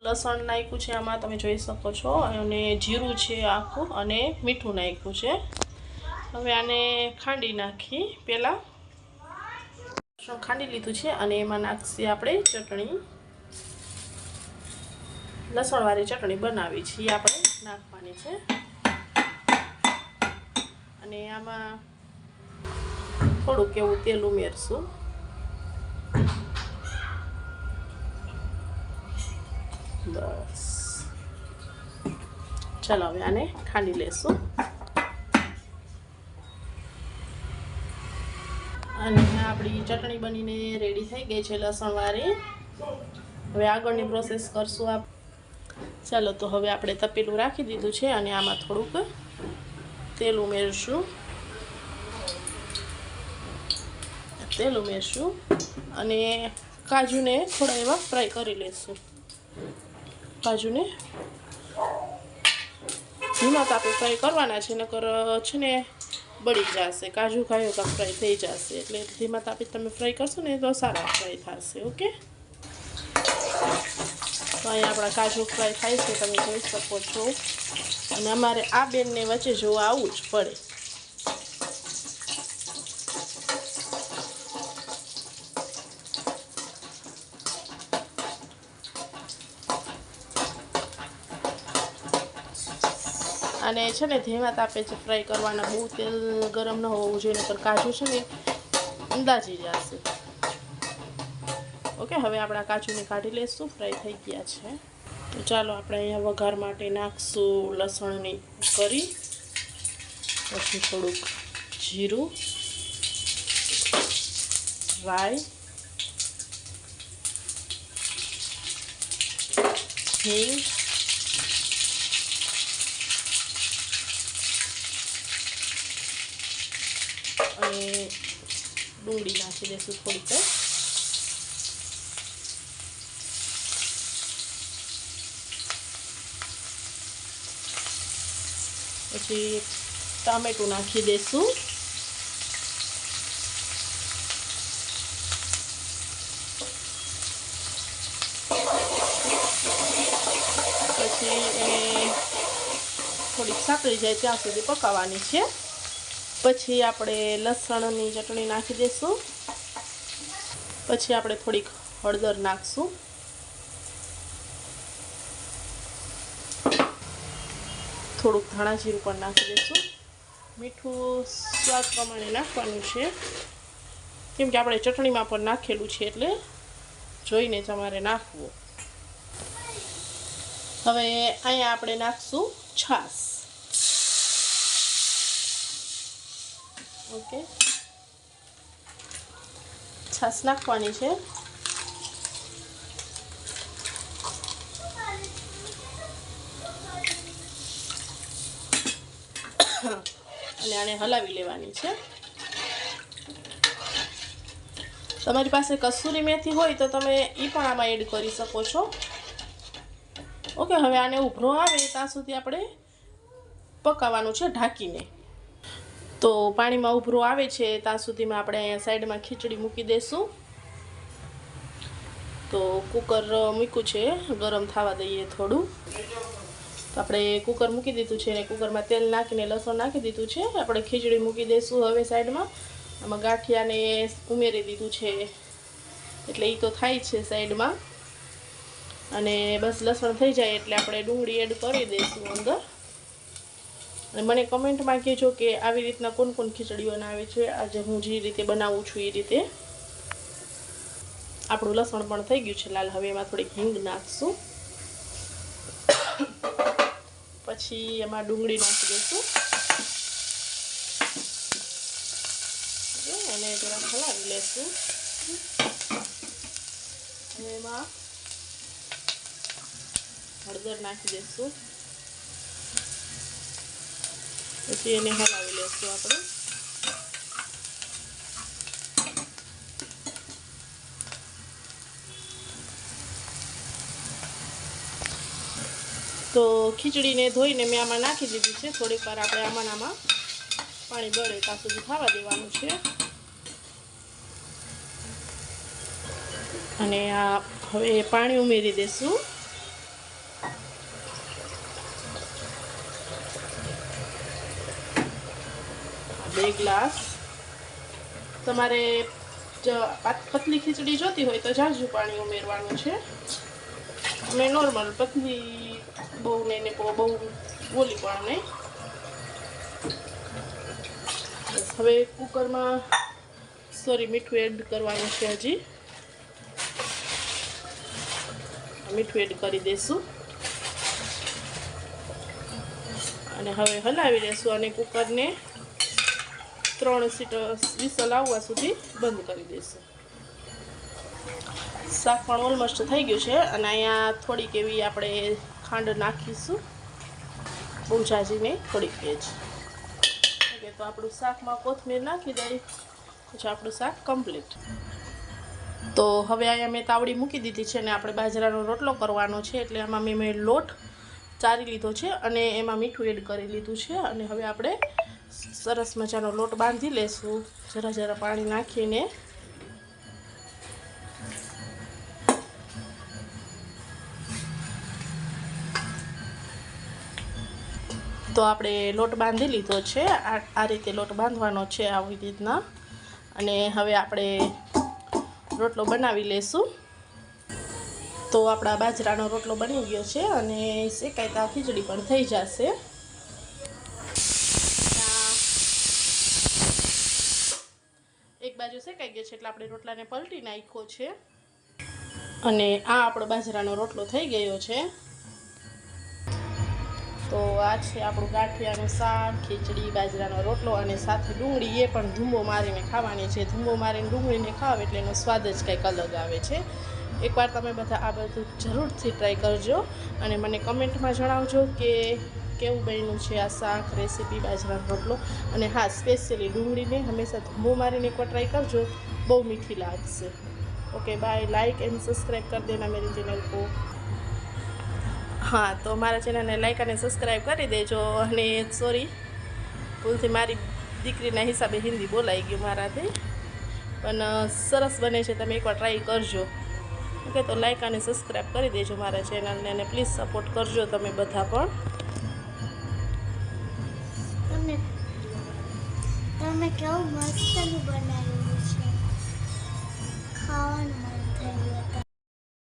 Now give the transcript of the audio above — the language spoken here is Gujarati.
લસણ નાખ્યું છે આમાં, તમે જોઈ શકો છો, અને જીરું છે આખું, અને મીઠું નાખ્યું છે. હવે આને ખાંડી નાખી. પહેલાં ખાંડી લીધું છે અને એમાં નાખીએ આપણે ચટણી. લસણવાળી ચટણી બનાવી છે, આપણે નાખવાની છે. અને આમાં થોડુંક એવું તેલ ઉમેરશું. બસ, ચાલો હવે આને ખાંડી લેશું. અને આપણી ચટણી બનીને રેડી થઈ ગઈ છે લસણવાળી. હવે આગળની પ્રોસેસ કરશું આપ. ચાલો, તો હવે આપણે તપેલું રાખી દીધું છે અને આમાં થોડુંક તેલ ઉમેરશું. અને કાજુને થોડા એવા ફ્રાય કરી લેશું. કાજુને ધીમા તાપે ફ્રાય કરવાના છે, નકર છે ને બળી જશે. કાજુ ખાયો કાં ફ્રાય થઈ જશે, એટલે ધીમા તાપે તમે ફ્રાય કરશો ને તો સારા ફ્રાય થશે. ઓકે, તો અહીંયા આપણા કાજુ ફ્રાય થાય છે, તમે જોઈ શકો છો. અને અમારે આ બેનને વચ્ચે જોવા આવવું જ પડે. અને છે ને ધીમા તાપે જ ફ્રાય કરવાના, બહુ તેલ ગરમ ન હોવું જોઈએ, નકર કાજુ છે ને અંદાજી જશે. ઓકે, હવે આપણા કાજુને કાઢી લઈશું, ફ્રાય થઈ ગયા છે. તો ચાલો આપણે અહીંયા વઘાર માટે નાખશું લસણની કરી, પછી થોડુંક જીરું, રાઈ, હિંગ, અને ડુંગળી નાખી દઈશું થોડીક. પછી ટામેટું નાખી દઈશું. પછી એને થોડીક સાંકળી જાય ત્યાં સુધી પકાવવાની છે. પછી આપણે લસણની ચટણી નાખી દઈશું. પછી આપણે થોડીક હળદર નાખશું. થોડુંક ધાણા જીરું પણ નાખી દઈશું. મીઠું સ્વાદ પ્રમાણે નાખવાનું છે, કેમ કે આપણે ચટણીમાં પણ નાખેલું છે, એટલે જોઈને તમારે નાખવું. હવે અહીંયા આપણે નાખશું છાશ. ઓકે, છાશ નાખવાની છે. અને આને હલાવી લેવાની છે. તમારી પાસે કસૂરી મેથી હોય તો તમે એ પણ આમાં એડ કરી શકો છો. ઓકે, હવે આને ઉભરો આવે ત્યાં સુધી આપણે પકાવવાનું છે ઢાંકીને. તો પાણીમાં ઉભરો આવે છે ત્યાં સુધીમાં આપણે અહીંયા સાઈડમાં ખીચડી મૂકી દઈશું. તો કુકર મૂક્યું છે, ગરમ થવા દઈએ થોડું. તો આપણે કુકર મૂકી દીધું છે, અને કુકરમાં તેલ નાખીને લસણ નાખી દીધું છે. આપણે ખીચડી મૂકી દઈશું હવે સાઈડમાં. આમાં ગાંઠિયાને ઉમેરી દીધું છે, એટલે એ તો થાય છે સાઈડમાં. અને બસ લસણ થઈ જાય એટલે આપણે ડુંગળી એડ કરી દઈશું અંદર. અને મને કમેન્ટમાં કહેજો કે આવી રીતના કોણ કોણ ખીચડી બનાવે છે. આજે હું જે રીતે બનાવું છું એ રીતે. આપણું લસણ પણ થઈ ગયું છે લાલ. હવે એમાં થોડીક હિંગ નાખશું. પછી એમાં ડુંગળી નાખી દઈશું. અને જરા હલાવી લેશું. અને એમાં હળદર નાખી દઈશું. પછી એને હલાવી લેશું આપણે. તો ખીચડીને ધોઈને મેં આમાં નાખી દીધી છે. થોડીક વાર આપણે આમાં પાણી બળે ત્યાં સુધી થવા દેવાનું છે. અને આ હવે પાણી ઉમેરી દઈશું. 2 ગ્લાસ. તમારે પતલી ખીચડી જોતી હોય તો ઝાઝું પાણી ઉમેરવાનું છે. અમે નોર્મલ પતલી બહુ નહીં ને બહુ ઓલી પણ નહીં. હવે કુકરમાં મીઠું એડ કરવાનું છે. હજી મીઠું એડ કરી દઈશું અને હવે હલાવી દઈશું અને કુકરને 3 વિસલ આવવા સુધી બંધ કરી દઈશું. શાક પણ ઓલમોસ્ટ થઈ ગયું છે અને અહીંયા થોડીક એવી આપણે ખાંડ નાખીશું, બહુ ઝાઝી નહીં, થોડીક જ. ઓકે, તો આપણું શાકમાં કોથમીર નાખી દઈ પછી આપણું શાક કમ્પ્લીટ. તો હવે અહીંયા મેં તાવડી મૂકી દીધી છે અને આપણે બાજરાનો રોટલો કરવાનો છે, એટલે આમાં મેં લોટ ચારી લીધો છે અને એમાં મીઠું એડ કરી લીધું છે. અને હવે આપણે સરસ મજાનો લોટ બાંધી લેશું જરા જરા પાણી નાખીને. તો આપણે લોટ બાંધી લીધો છે. આ રીતે લોટ બાંધવાનો છે, આવી રીતના. અને હવે આપણે રોટલો બનાવી લેશું. તો આપણા બાજરાનો રોટલો બની ગયો છે અને શેકાય તો ખીચડી પણ થઈ જશે. એક બાજુ શેકાઈ ગયો છે એટલે આપણે રોટલાને પલટી નાખ્યો છે અને આ આપણો બાજરાનો રોટલો થઈ ગયો છે. તો આ છે આપણું ગાંઠિયાનું શાક, ખીચડી, બાજરાનો રોટલો અને સાથે ડુંગળી. એ પણ ધૂંબો મારીને ખાવાની છે. ધૂંબો મારીને ડુંગળીને ખાવ એટલે એનો સ્વાદ જ કંઈક અલગ આવે છે. એકવાર તમે બધા આ બધું જરૂરથી ટ્રાય કરજો અને મને કમેન્ટમાં જણાવજો કે કેવું બન્યું છે આ શાક, રેસીપી, બાજરાનો રોટલો. અને હા, સ્પેશિયલી ડુંગળીને હંમેશા ધૂંબો મારીને એકવાર ટ્રાય કરજો, બહુ મીઠી લાગશે. Okay bye. Like and subscribe कर देना मेरी चैनल को. हाँ, तो मारा चैनल ने लाइक और सब्सक्राइब कर देजो. અને સોરી, ભૂલથી મારી દીકરીના હિસાબે હિન્દી બોલાઈ ગયું મારાથી, પણ સરસ બને છે. તમે એકવાર ટ્રાય કરજો. ઓકે, તો લાઇક અને સબસ્ક્રાઈબ કરી દેજો મારા ચેનલને અને પ્લીઝ સપોર્ટ કરજો તમે બધા પણ. તમે કેવું મસ્ત બનાવ્યું છે, ખાવાનું મન થયું.